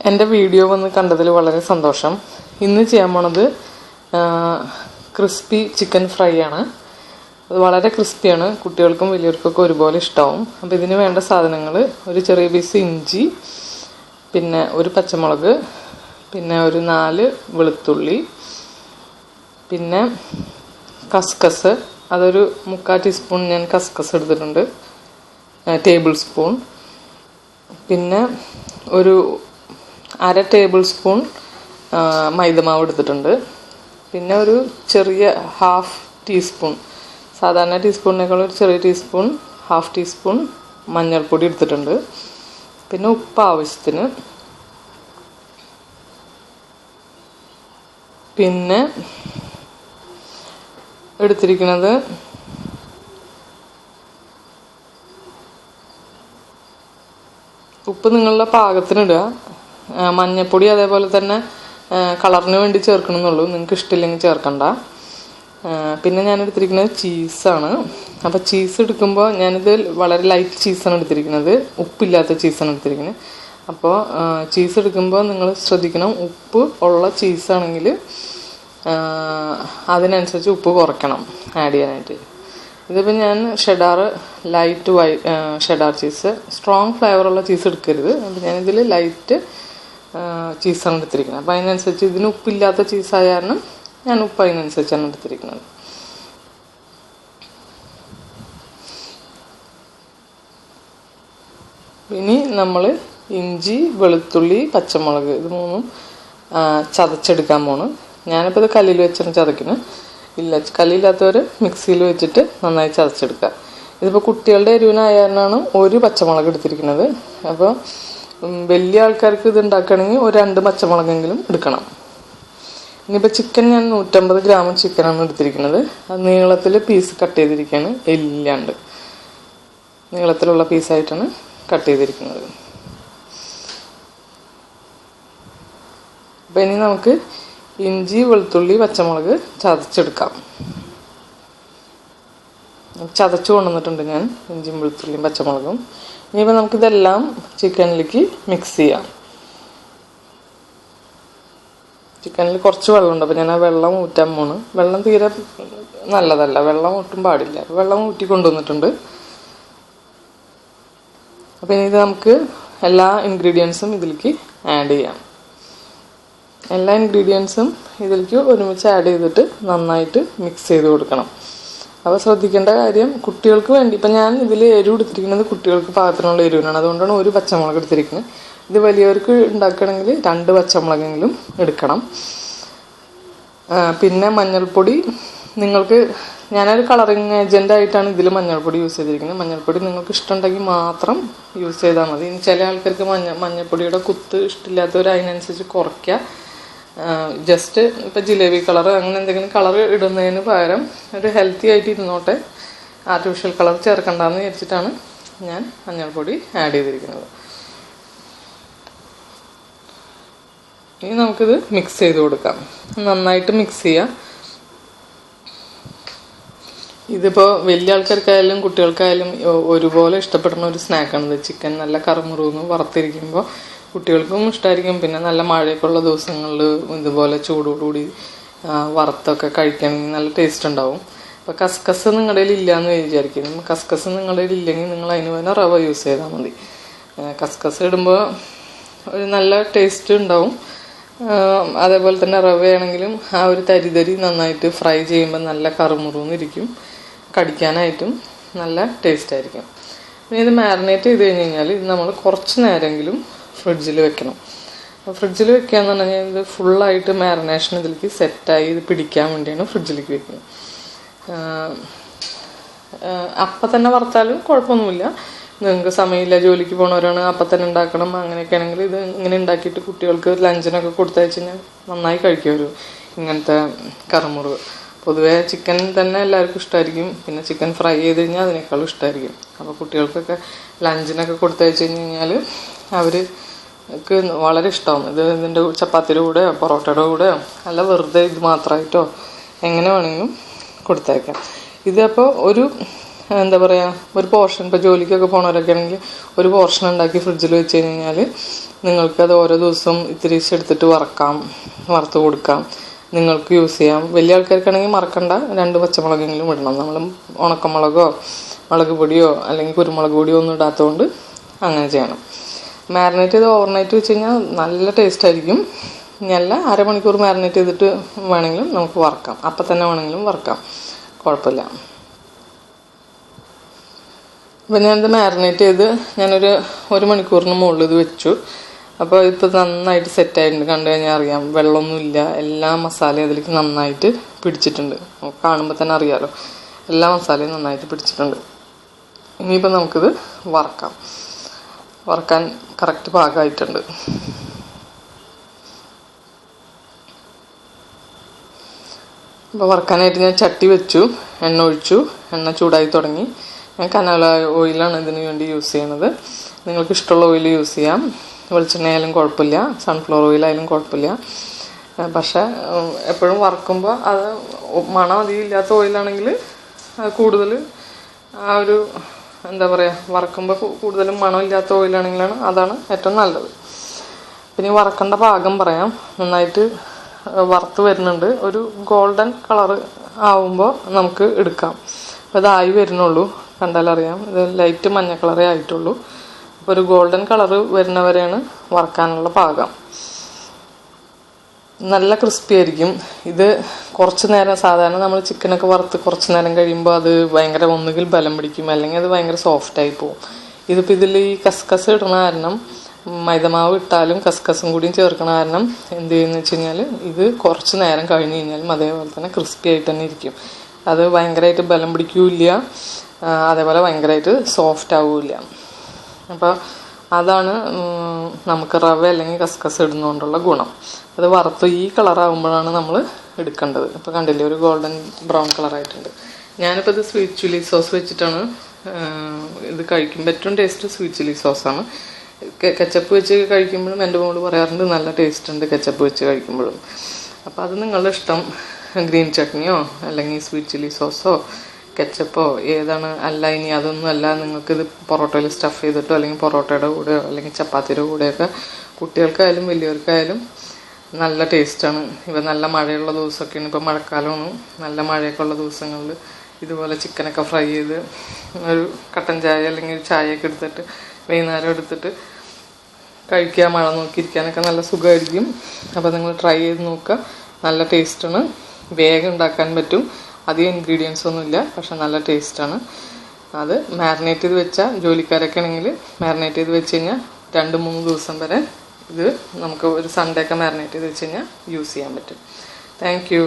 എൻ്റെ വീഡിയോ വന്ന് കണ്ടതിൽ വളരെ സന്തോഷം. ഇന്ന് ചെയ്യാൻ പോണത് ക്രിസ്പി ചിക്കൻ ഫ്രൈ ആണ്. അത് വളരെ ക്രിസ്പിയാണ്, കുട്ടികൾക്കും വലിയവർക്കൊക്കെ ഒരുപോലെ ഇഷ്ടമാവും. അപ്പോൾ ഇതിന് വേണ്ട സാധനങ്ങൾ: ഒരു ചെറിയ പീസ് ഇഞ്ചി, പിന്നെ ഒരു പച്ചമുളക്, പിന്നെ ഒരു 4 വെളുത്തുള്ളി, പിന്നെ കസ്കസ്, അതൊരു 3/4 ടീസ്പൂൺ ഞാൻ കസ്കസ് എടുത്തിട്ടുണ്ട്, ടേബിൾ സ്പൂൺ. പിന്നെ ഒരു 1/2 ടേബിൾ സ്പൂൺ മൈദമാവ് എടുത്തിട്ടുണ്ട്. പിന്നെ ഒരു ചെറിയ 1/2 ടീസ്പൂൺ, സാധാരണ ടീസ്പൂണിനേക്കാൾ ഒരു ചെറിയ ടീസ്പൂൺ 1/2 ടീസ്പൂൺ മഞ്ഞൾപ്പൊടി എടുത്തിട്ടുണ്ട്. പിന്നെ ഉപ്പ് ആവശ്യത്തിന്. പിന്നെ എടുത്തിരിക്കുന്നത് ഉപ്പ് നിങ്ങളുടെ പാകത്തിനിടുക. മഞ്ഞൾപ്പൊടി അതേപോലെ തന്നെ കളറിന് വേണ്ടി ചേർക്കണമെന്നുള്ളൂ, നിങ്ങൾക്ക് ഇഷ്ടമില്ലെങ്കിൽ ചേർക്കണ്ട. പിന്നെ ഞാൻ എടുത്തിരിക്കുന്നത് ചീസാണ്. അപ്പോൾ ചീസ് എടുക്കുമ്പോൾ ഞാനിത് വളരെ ലൈറ്റ് ചീസാണ് എടുത്തിരിക്കുന്നത്, ഉപ്പില്ലാത്ത ചീസാണ് എടുത്തിരിക്കുന്നത്. അപ്പോൾ ചീസ് എടുക്കുമ്പോൾ നിങ്ങൾ ശ്രദ്ധിക്കണം, ഉപ്പ് ഉള്ള ചീസാണെങ്കിൽ അതിനനുസരിച്ച് ഉപ്പ് കുറയ്ക്കണം ആഡ് ചെയ്യാനായിട്ട്. ഇതിപ്പോൾ ഞാൻ ലൈറ്റ് ഷെഡാർ ചീസ്, സ്ട്രോങ് ഫ്ലേവറുള്ള ചീസ് എടുക്കരുത്. അപ്പോൾ ഞാനിതിൽ ലൈറ്റ് ചീസാണ് എടുത്തിരിക്കുന്നത്. അപ്പോൾ അതിനനുസരിച്ച് ഇതിന് ഉപ്പില്ലാത്ത ചീസായ കാരണം ഞാൻ ഉപ്പ് അതിനനുസരിച്ചാണ് എടുത്തിരിക്കുന്നത്. ഇനി നമ്മൾ ഇഞ്ചി, വെളുത്തുള്ളി, പച്ചമുളക് ഇത് 3 ചതച്ചെടുക്കാൻ പോണ്. ഞാനിപ്പോൾ ഇത് കല്ലിൽ വെച്ചാണ് ചതക്കുന്നത്. കല്ലില്ലാത്തവർ മിക്സിയിൽ വെച്ചിട്ട് നന്നായി ചതച്ചെടുക്കുക. ഇതിപ്പോൾ കുട്ടികളുടെ എരിവിനായ കാരണമാണ് ഒരു പച്ചമുളക് എടുത്തിരിക്കുന്നത്. അപ്പോൾ വലിയ ആൾക്കാർക്ക് ഇത് ഉണ്ടാക്കുകയാണെങ്കിൽ ഒരു 2 പച്ചമുളകെങ്കിലും എടുക്കണം. ഇനിയിപ്പോൾ ചിക്കൻ ഞാൻ 150 ഗ്രാം ചിക്കനാണ് എടുത്തിരിക്കുന്നത്. അത് നീളത്തിൽ പീസ് കട്ട് ചെയ്തിരിക്കുകയാണ്, എല്ലില്ലാണ്ട് നീളത്തിലുള്ള പീസായിട്ടാണ് കട്ട് ചെയ്തിരിക്കുന്നത്. അപ്പോൾ ഇനി നമുക്ക് ഇഞ്ചി, വെളുത്തുള്ളി, പച്ചമുളക് ചതച്ചെടുക്കാം. ചതച്ച് കൊണ്ടുവന്നിട്ടുണ്ട് ഞാൻ ഇഞ്ചിയും വെളുത്തുള്ളിയും പച്ചമുളകും. ഇനിയിപ്പോൾ നമുക്കിതെല്ലാം ചിക്കനിലേക്ക് മിക്സ് ചെയ്യാം. ചിക്കനിൽ കുറച്ച് വെള്ളമുണ്ട്, അപ്പോൾ ഞാൻ ആ വെള്ളം ഊറ്റാൻ പോണ്. വെള്ളം തീരെ നല്ലതല്ല, വെള്ളം ഒട്ടും പാടില്ല. വെള്ളം ഊറ്റി കൊണ്ടുവന്നിട്ടുണ്ട്. അപ്പോൾ ഇനി ഇത് നമുക്ക് എല്ലാ ഇൻഗ്രീഡിയൻസും ഇതിലേക്ക് ആഡ് ചെയ്യാം. എല്ലാ ഇൻഗ്രീഡിയൻസും ഇതിലേക്ക് ഒരുമിച്ച് ആഡ് ചെയ്തിട്ട് നന്നായിട്ട് മിക്സ് ചെയ്ത് കൊടുക്കണം. അപ്പോൾ ശ്രദ്ധിക്കേണ്ട കാര്യം, കുട്ടികൾക്ക് വേണ്ടി ഇപ്പം ഞാൻ ഇതിൽ എരിവ് എടുത്തിരിക്കുന്നത് കുട്ടികൾക്ക് പാകത്തിനുള്ള എരിവിനാണ്, അതുകൊണ്ടാണ് ഒരു പച്ചമുളക് എടുത്തിരിക്കുന്നത്. ഇത് വലിയവർക്ക് ഉണ്ടാക്കുകയാണെങ്കിൽ 2 പച്ചമുളകെങ്കിലും എടുക്കണം. പിന്നെ മഞ്ഞൾപ്പൊടി നിങ്ങൾക്ക്, ഞാനൊരു കളറിങ് ഏജൻ്റായിട്ടാണ് ഇതിൽ മഞ്ഞൾപ്പൊടി യൂസ് ചെയ്തിരിക്കുന്നത്. മഞ്ഞൾപ്പൊടി നിങ്ങൾക്ക് ഇഷ്ടമുണ്ടെങ്കിൽ മാത്രം യൂസ് ചെയ്താൽ മതി. ഇനി ചില ആൾക്കാർക്ക് മഞ്ഞൾപ്പൊടിയുടെ കുത്ത് ഇഷ്ടമില്ലാത്തവർ അതിനനുസരിച്ച് കുറയ്ക്കുക. ജസ്റ്റ് ഇപ്പം ജിലേബി കളർ അങ്ങനെ എന്തെങ്കിലും കളർ ഇടുന്നതിന് പകരം ഒരു ഹെൽത്തി ആയിട്ട് ഇരുന്നോട്ടെ, ആർട്ടിഫിഷ്യൽ കളർ ചേർക്കണ്ടെന്ന് വിചാരിച്ചിട്ടാണ് ഞാൻ മഞ്ഞൾപ്പൊടി ആഡ് ചെയ്തിരിക്കുന്നത്. ഇനി നമുക്കിത് മിക്സ് ചെയ്ത് കൊടുക്കാം. നന്നായിട്ട് മിക്സ് ചെയ്യാം. ഇതിപ്പോൾ വലിയ ആൾക്കാർക്കായാലും കുട്ടികൾക്കായാലും ഒരുപോലെ ഇഷ്ടപ്പെടുന്ന ഒരു സ്നാക്കാണിത്. ചിക്കൻ നല്ല കറുമുറുന്ന് വറുത്തിരിക്കുമ്പോൾ കുട്ടികൾക്കും ഇഷ്ടമായിരിക്കും. പിന്നെ നല്ല മഴയൊക്കെ ഉള്ള ദിവസങ്ങളിൽ ഇതുപോലെ ചൂടോടുകൂടി വറുത്തൊക്കെ കഴിക്കണമെങ്കിൽ നല്ല ടേസ്റ്റ് ഉണ്ടാവും. അപ്പോൾ കസ്കസ് നിങ്ങളുടെ കയ്യിൽ ഇല്ലയെന്ന് വിചാരിക്കും. കസ്കസ് നിങ്ങളുടെ കയ്യിൽ ഇല്ലെങ്കിൽ നിങ്ങൾ അതിന് വേണം റവ യൂസ് ചെയ്താൽ മതി. കസ്കസ് ഇടുമ്പോൾ ഒരു നല്ല ടേസ്റ്റ് ഉണ്ടാവും. അതേപോലെ തന്നെ റവയാണെങ്കിലും ആ ഒരു തരി നന്നായിട്ട് ഫ്രൈ ചെയ്യുമ്പോൾ നല്ല കറുമുറുന്നിരിക്കും, കടിക്കാനായിട്ടും നല്ല ടേസ്റ്റ് ആയിരിക്കും. പിന്നെ ഇത് മാരിനേറ്റ് ചെയ്ത് കഴിഞ്ഞ് കഴിഞ്ഞാൽ ഇത് നമ്മൾ കുറച്ച് നേരമെങ്കിലും ഫ്രിഡ്ജിൽ വെക്കണം. ഫ്രിഡ്ജിൽ വെക്കുകയെന്ന് പറഞ്ഞു കഴിഞ്ഞാൽ ഇത് ഫുള്ളായിട്ട് മാരിനേഷൻ ഇതിലേക്ക് സെറ്റായി ഇത് പിടിക്കാൻ വേണ്ടിയാണ് ഫ്രിഡ്ജിലേക്ക് വെക്കുന്നത്. അപ്പം തന്നെ വറുത്താലും കുഴപ്പമൊന്നുമില്ല. നിങ്ങൾക്ക് സമയമില്ല, ജോലിക്ക് പോകണവരാണ്, അപ്പം തന്നെ ഉണ്ടാക്കണം, അങ്ങനെയൊക്കെ ആണെങ്കിൽ ഇത് ഇങ്ങനെ ഉണ്ടാക്കിയിട്ട് കുട്ടികൾക്ക് ലഞ്ചിനൊക്കെ കൊടുത്തയച്ച് കഴിഞ്ഞാൽ നന്നായി കഴിക്കും ഇങ്ങനത്തെ കറുമുറ്. പൊതുവേ ചിക്കൻ തന്നെ എല്ലാവർക്കും ഇഷ്ടമായിരിക്കും. പിന്നെ ചിക്കൻ ഫ്രൈ ചെയ്ത് കഴിഞ്ഞാൽ അതിനേക്കാളും ഇഷ്ടമായിരിക്കും. അപ്പോൾ കുട്ടികൾക്കൊക്കെ ലഞ്ചിനൊക്കെ കൊടുത്തയച്ച് കഴിഞ്ഞ് കഴിഞ്ഞാൽ അവർക്ക് വളരെ ഇഷ്ടമാവും. ഇതിൻ്റെ ചപ്പാത്തിയുടെ കൂടെയോ പൊറോട്ടയുടെ കൂടെയോ അല്ല വെറുതെ ഇത് മാത്രമായിട്ടോ എങ്ങനെ വേണമെങ്കിലും കൊടുത്തയക്കാം. ഇതപ്പോൾ എന്താ പറയുക, ഒരു പോർഷൻ ഇപ്പോൾ ജോലിക്കൊക്കെ പോകണവരൊക്കെ ആണെങ്കിൽ ഒരു പോർഷൻ ഉണ്ടാക്കി ഫ്രിഡ്ജിൽ വെച്ച് കഴിഞ്ഞാൽ നിങ്ങൾക്കത് ഓരോ ദിവസവും ഇത്തിരി എടുത്തിട്ട് വറുത്ത് കൊടുക്കാം, നിങ്ങൾക്ക് യൂസ് ചെയ്യാം. വലിയ ആൾക്കാർക്കാണെങ്കിൽ മറക്കണ്ട 2 പച്ചമുളകെങ്കിലും ഇടണം. നമ്മൾ ഉണക്കമുളകോ മുളക് പൊടിയോ അല്ലെങ്കിൽ കുരുമുളക് പൊടിയോ ഒന്നും ഇടാത്തതുകൊണ്ട് അങ്ങനെ ചെയ്യണം. മാരിനേറ്റ് ചെയ്ത് ഓവർനൈറ്റ് വെച്ച് കഴിഞ്ഞാൽ നല്ല ടേസ്റ്റ് ആയിരിക്കും. ഇനിയല്ല അരമണിക്കൂർ മാരിനേറ്റ് ചെയ്തിട്ട് വേണമെങ്കിലും നമുക്ക് വറക്കാം, അപ്പം തന്നെ വേണമെങ്കിലും വറക്കാം, കുഴപ്പമില്ല. അപ്പം ഞാനിത് മാരിനേറ്റ് ചെയ്ത് ഞാനൊരു 1 മണിക്കൂറിന് മുകളിൽ ഇത് വെച്ചു. അപ്പോൾ ഇപ്പോൾ നന്നായിട്ട് സെറ്റായിട്ടുണ്ട്. കണ്ടു കഴിഞ്ഞാൽ അറിയാം, വെള്ളമൊന്നുമില്ല, എല്ലാ മസാലയും അതിലേക്ക് നന്നായിട്ട് പിടിച്ചിട്ടുണ്ട്. കാണുമ്പോൾ തന്നെ അറിയാമല്ലോ, എല്ലാ മസാലയും നന്നായിട്ട് പിടിച്ചിട്ടുണ്ട്. ഇനിയിപ്പോൾ നമുക്കിത് വറക്കാൻ കറക്റ്റ് പാകമായിട്ടുണ്ട്. അപ്പോൾ വറക്കാനായിട്ട് ഞാൻ ചട്ടി വെച്ചു, എണ്ണ ഒഴിച്ചു, എണ്ണ ചൂടായി തുടങ്ങി. ഞാൻ കനോല ഓയിലാണ് ഇതിന് വേണ്ടി യൂസ് ചെയ്യണത്. നിങ്ങൾക്ക് ഇഷ്ടമുള്ള ഓയിൽ യൂസ് ചെയ്യാം, വെളിച്ചെണ്ണ ആയാലും കുഴപ്പമില്ല, സൺഫ്ലവർ ഓയിലായാലും കുഴപ്പമില്ല. പക്ഷേ എപ്പോഴും വറക്കുമ്പോൾ അത് മണം അധികം ഇല്ലാത്ത ഓയിലാണെങ്കിൽ കൂടുതൽ ആ ഒരു എന്താ പറയുക, വറക്കുമ്പോൾ കൂടുതലും മണമില്ലാത്ത ഓയിലാണെങ്കിലാണ് അതാണ് ഏറ്റവും നല്ലത്. പിന്നെ വറക്കേണ്ട പാകം പറയാം. നന്നായിട്ട് വറുത്ത് വരുന്നുണ്ട്, ഒരു ഗോൾഡൻ കളറ് ആവുമ്പോൾ നമുക്ക് എടുക്കാം. അപ്പോൾ ഇതായി വരുന്നുള്ളൂ, കണ്ടാലറിയാം, ഇത് ലൈറ്റ് മഞ്ഞ കളറേ ആയിട്ടുള്ളൂ. അപ്പോൾ ഒരു ഗോൾഡൻ കളറ് വരുന്നവരെയാണ് വറക്കാനുള്ള പാകം. നല്ല ക്രിസ്പി ആയിരിക്കും ഇത്. കുറച്ച് നേരം സാധാരണ നമ്മൾ ചിക്കനൊക്കെ വറുത്ത് കുറച്ച് നേരം കഴിയുമ്പോൾ അത് ഭയങ്കര ഒന്നുകിൽ ബലം പിടിക്കും, അല്ലെങ്കിൽ അത് ഭയങ്കര സോഫ്റ്റായി പോകും. ഇതിപ്പോൾ ഇതിൽ ഈ കസ്കസ് ഇടുന്ന കാരണം, മൈദമാവ് ഇട്ടാലും കസ്കസും കൂടിയും ചേർക്കണ കാരണം എന്ത് ചെയ്യുന്നു വെച്ച് കഴിഞ്ഞാൽ ഇത് കുറച്ച് നേരം കഴിഞ്ഞ് കഴിഞ്ഞാലും അതേപോലെ തന്നെ ക്രിസ്പി ആയിട്ട് തന്നെ ഇരിക്കും. അത് ഭയങ്കരമായിട്ട് ബലം പിടിക്കില്ല, അതേപോലെ ഭയങ്കരമായിട്ട് സോഫ്റ്റ് ആവില്ല. അപ്പോൾ അതാണ് നമുക്ക് റവ അല്ലെങ്കിൽ കസ്കസ് ഇടുന്നതുകൊണ്ടുള്ള ഗുണം. അത് വറുത്ത് ഈ കളറാകുമ്പോഴാണ് നമ്മൾ എടുക്കേണ്ടത്. ഇപ്പോൾ കണ്ടില്ലേ, ഒരു ഗോൾഡൻ ബ്രൗൺ കളറായിട്ടുണ്ട്. ഞാനിപ്പോൾ ഇത് സ്വീറ്റ് ചില്ലി സോസ് വെച്ചിട്ടാണ് ഇത് കഴിക്കുമ്പോൾ ഏറ്റവും ടേസ്റ്റ് സ്വീറ്റ് ചില്ലി സോസാണ്. കെച്ചപ്പ് വെച്ച് കഴിക്കുമ്പോഴും എൻ്റെ മോള് പറയാറുണ്ട് നല്ല ടേസ്റ്റ് ഉണ്ട് കെച്ചപ്പ് വെച്ച് കഴിക്കുമ്പോഴും. അപ്പോൾ അത് നിങ്ങളുടെ ഇഷ്ടം, ഗ്രീൻ ചട്നിയോ അല്ലെങ്കിൽ സ്വീറ്റ് ചില്ലി സോസോ കെച്ചപ്പോ ഏതാണ്. അല്ല ഇനി അതൊന്നും അല്ല, നിങ്ങൾക്കിത് പൊറോട്ടയിൽ സ്റ്റഫ് ചെയ്തിട്ടോ അല്ലെങ്കിൽ പൊറോട്ടയുടെ കൂടെയോ അല്ലെങ്കിൽ ചപ്പാത്തിയുടെ കൂടെയൊക്കെ കുട്ടികൾക്കായാലും വലിയവർക്കായാലും നല്ല ടേസ്റ്റാണ്. ഇപ്പം നല്ല മഴയുള്ള ദിവസമൊക്കെയാണ്, ഇപ്പോൾ മഴക്കാലമാണ്, നല്ല മഴയൊക്കെ ഉള്ള ദിവസങ്ങളിൽ ഇതുപോലെ ചിക്കനൊക്കെ ഫ്രൈ ചെയ്ത് ഒരു കട്ടൻ ചായ അല്ലെങ്കിൽ ഒരു ചായയൊക്കെ എടുത്തിട്ട് വൈകുന്നേരം എടുത്തിട്ട് കഴിക്കുക, മഴ നോക്കിയിരിക്കാനൊക്കെ നല്ല സുഖമായിരിക്കും. അപ്പോൾ നിങ്ങൾ ട്രൈ ചെയ്ത് നോക്കുക, നല്ല ടേസ്റ്റാണ്, വേഗം ഉണ്ടാക്കാൻ പറ്റും, അധികം ഇൻഗ്രീഡിയൻസ് ഒന്നുമില്ല, പക്ഷെ നല്ല ടേസ്റ്റാണ്. അത് മാരിനേറ്റ് ചെയ്ത് വെച്ചാൽ, ജോലിക്കാരൊക്കെ ആണെങ്കിൽ മാരിനേറ്റ് ചെയ്ത് വെച്ച് കഴിഞ്ഞാൽ 2-3 ദിവസം വരെ ഇത് നമുക്ക് ഒരു സൺഡേ ഒക്കെ മാരിനേറ്റ് ചെയ്ത് വെച്ച് കഴിഞ്ഞാൽ യൂസ് ചെയ്യാൻ പറ്റും. Thank you.